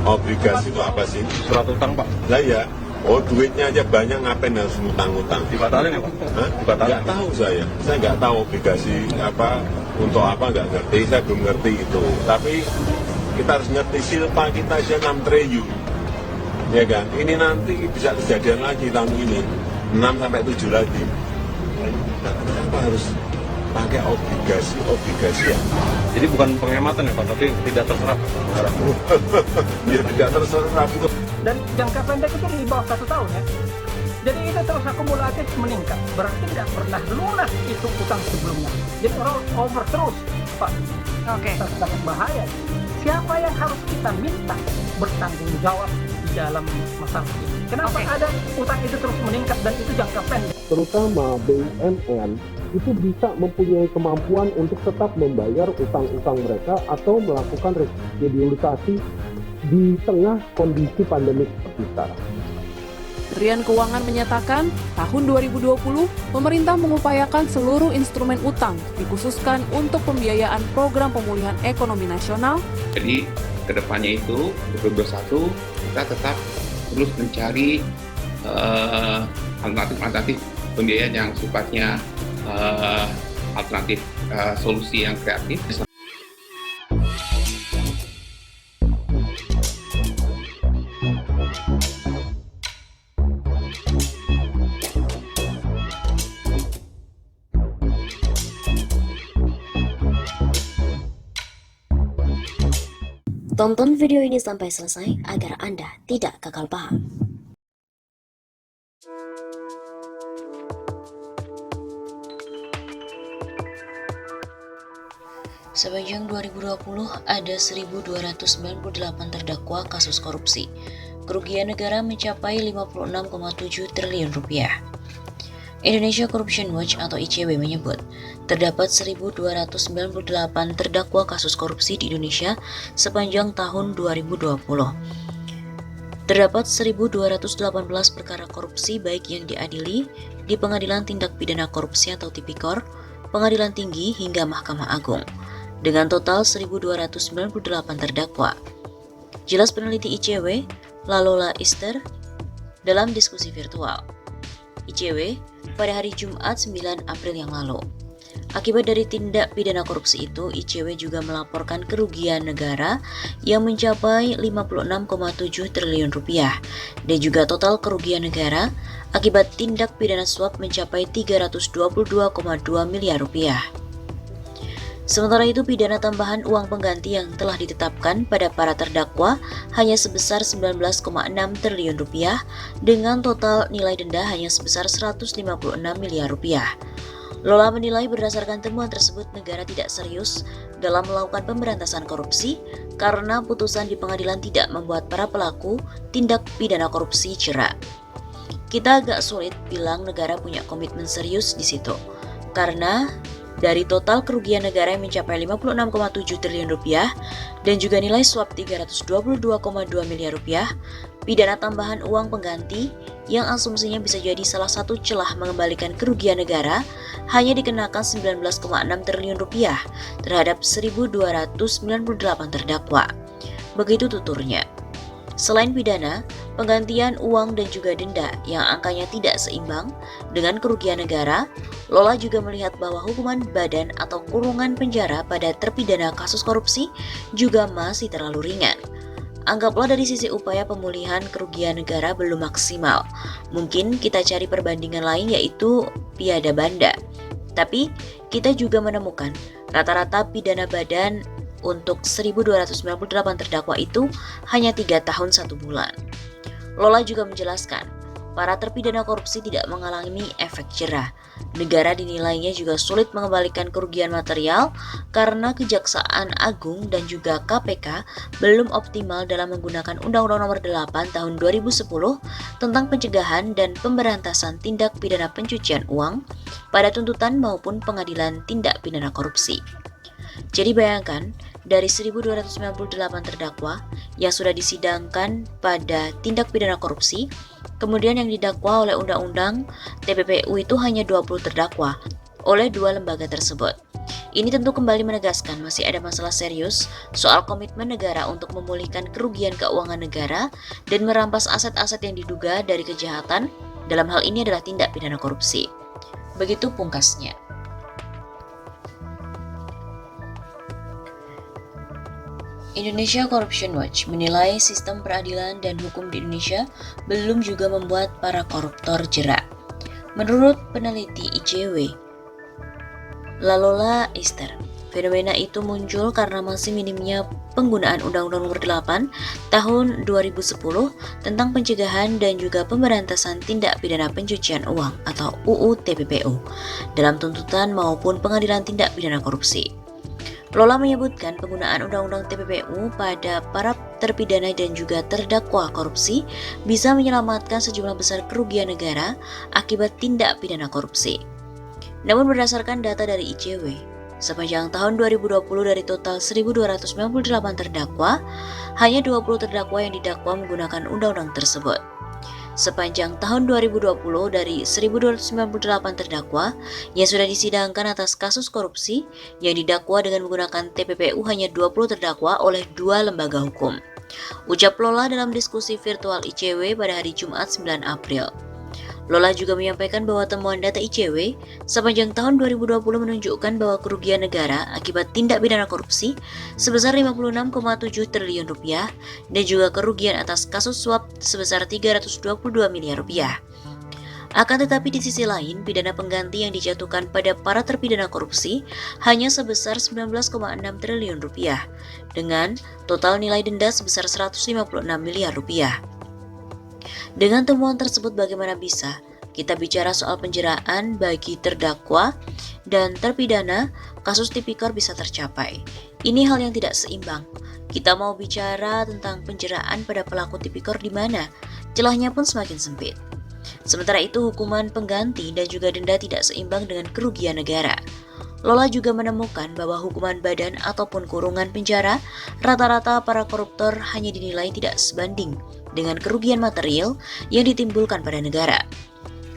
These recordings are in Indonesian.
Obligasi itu apa sih? Surat utang, Pak. Lah ya, oh duitnya aja banyak, ngapain harus ngutang-ngutang? Dibatalin ya, Pak? Hah? Dibatalin. Nggak tahu saya nggak tahu obligasi apa, untuk apa nggak ngerti, saya belum ngerti itu. Tapi kita harus ngerti silpa kita aja 6 triliun, ya kan? Ini nanti bisa kejadian lagi tahun ini, 6 sampai 7 lagi. Nah, kenapa harus pakai obligasi ya? Jadi bukan penghematan ya, Pak, tapi tidak terserap. Ya tidak terserap itu. Dan jangka pendek itu di bawah 1 tahun ya. Jadi itu terus akumulatif meningkat. Berarti nggak pernah lunas itu utang sebelumnya. Jadi roll over terus, Pak. Oke. Sangat bahaya. Siapa yang harus kita minta bertanggung jawab di dalam masalah ini? Kenapa ada utang itu terus meningkat dan itu jangka pendek? Terutama BUMN itu bisa mempunyai kemampuan untuk tetap membayar utang-utang mereka atau melakukan restrukturisasi di tengah kondisi pandemik seperti sekarang. Kementerian Keuangan menyatakan, tahun 2020, pemerintah mengupayakan seluruh instrumen utang dikhususkan untuk pembiayaan program pemulihan ekonomi nasional. Jadi, kedepannya itu, 2021, kita tetap terus mencari alternatif pembiayaan yang sifatnya alternatif solusi yang kreatif. Tonton video ini sampai selesai agar Anda tidak gagal paham. Sepanjang 2020 ada 1.298 terdakwa kasus korupsi. Kerugian negara mencapai 56,7 triliun rupiah. Indonesia Corruption Watch atau ICW menyebut, terdapat 1.298 terdakwa kasus korupsi di Indonesia sepanjang tahun 2020. Terdapat 1.218 perkara korupsi baik yang diadili di Pengadilan Tindak Pidana Korupsi atau Tipikor, Pengadilan Tinggi hingga Mahkamah Agung, dengan total 1.298 terdakwa. Jelas peneliti ICW, Lalola Ister, dalam diskusi virtual. ICW pada hari Jumat 9 April yang lalu. Akibat dari tindak pidana korupsi itu, ICW juga melaporkan kerugian negara yang mencapai 56,7 triliun rupiah dan juga total kerugian negara akibat tindak pidana suap mencapai 322,2 miliar rupiah. Sementara itu, pidana tambahan uang pengganti yang telah ditetapkan pada para terdakwa hanya sebesar 19,6 triliun rupiah dengan total nilai denda hanya sebesar 156 miliar rupiah. Lola menilai berdasarkan temuan tersebut negara tidak serius dalam melakukan pemberantasan korupsi karena putusan di pengadilan tidak membuat para pelaku tindak pidana korupsi jera. Kita agak sulit bilang negara punya komitmen serius di situ, karena dari total kerugian negara yang mencapai 56,7 triliun rupiah dan juga nilai suap 322,2 miliar rupiah, pidana tambahan uang pengganti yang asumsinya bisa jadi salah satu celah mengembalikan kerugian negara hanya dikenakan 19,6 triliun rupiah terhadap 1.298 terdakwa. Begitu tuturnya. Selain pidana, penggantian uang dan juga denda yang angkanya tidak seimbang dengan kerugian negara, Lola juga melihat bahwa hukuman badan atau kurungan penjara pada terpidana kasus korupsi juga masih terlalu ringan. Anggaplah dari sisi upaya pemulihan kerugian negara belum maksimal. Mungkin kita cari perbandingan lain yaitu piada banda. Tapi kita juga menemukan rata-rata pidana badan untuk 1.298 terdakwa itu hanya 3 tahun 1 bulan. Lola juga menjelaskan, para terpidana korupsi tidak mengalami efek jera. Negara dinilainya juga sulit mengembalikan kerugian material karena Kejaksaan Agung dan juga KPK belum optimal dalam menggunakan Undang-Undang Nomor 8 Tahun 2010 tentang pencegahan dan pemberantasan tindak pidana pencucian uang pada tuntutan maupun pengadilan tindak pidana korupsi. Jadi bayangkan, dari 1.298 terdakwa yang sudah disidangkan pada tindak pidana korupsi, kemudian yang didakwa oleh Undang-Undang TPPU itu hanya 20 terdakwa oleh 2 lembaga tersebut. Ini tentu kembali menegaskan masih ada masalah serius soal komitmen negara untuk memulihkan kerugian keuangan negara dan merampas aset-aset yang diduga dari kejahatan, dalam hal ini adalah tindak pidana korupsi. Begitu pungkasnya. Indonesia Corruption Watch menilai sistem peradilan dan hukum di Indonesia belum juga membuat para koruptor jerak. Menurut peneliti ICW, Lalola Esther, fenomena itu muncul karena masih minimnya penggunaan Undang-Undang Nomor 8 Tahun 2010 tentang pencegahan dan juga pemberantasan tindak pidana pencucian uang atau UU TPPU dalam tuntutan maupun pengadilan tindak pidana korupsi. Lola menyebutkan penggunaan Undang-Undang TPPU pada para terpidana dan juga terdakwa korupsi bisa menyelamatkan sejumlah besar kerugian negara akibat tindak pidana korupsi. Namun berdasarkan data dari ICW, sepanjang tahun 2020 dari total 1.298 terdakwa, hanya 20 terdakwa yang didakwa menggunakan undang-undang tersebut. Sepanjang tahun 2020 dari 1.298 terdakwa yang sudah disidangkan atas kasus korupsi yang didakwa dengan menggunakan TPPU hanya 20 terdakwa oleh 2 lembaga hukum. Ucap Lola dalam diskusi virtual ICW pada hari Jumat 9 April. Lola juga menyampaikan bahwa temuan data ICW sepanjang tahun 2020 menunjukkan bahwa kerugian negara akibat tindak pidana korupsi sebesar 56,7 triliun rupiah dan juga kerugian atas kasus suap sebesar 322 miliar rupiah. Akan tetapi di sisi lain, pidana pengganti yang dijatuhkan pada para terpidana korupsi hanya sebesar 19,6 triliun rupiah dengan total nilai denda sebesar 156 miliar rupiah. Dengan temuan tersebut bagaimana bisa kita bicara soal penjeraan bagi terdakwa dan terpidana, kasus tipikor bisa tercapai. Ini hal yang tidak seimbang. Kita mau bicara tentang penjeraan pada pelaku tipikor di mana celahnya pun semakin sempit. Sementara itu hukuman pengganti dan juga denda tidak seimbang dengan kerugian negara. Lola juga menemukan bahwa hukuman badan ataupun kurungan penjara rata-rata para koruptor hanya dinilai tidak sebanding dengan kerugian material yang ditimbulkan pada negara.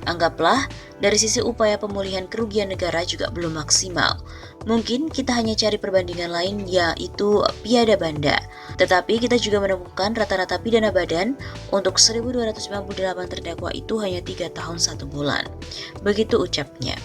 Anggaplah dari sisi upaya pemulihan kerugian negara juga belum maksimal. Mungkin kita hanya cari perbandingan lain yaitu piada banda. Tetapi kita juga menemukan rata-rata pidana badan untuk 1.298 terdakwa itu hanya 3 tahun 1 bulan. Begitu ucapnya.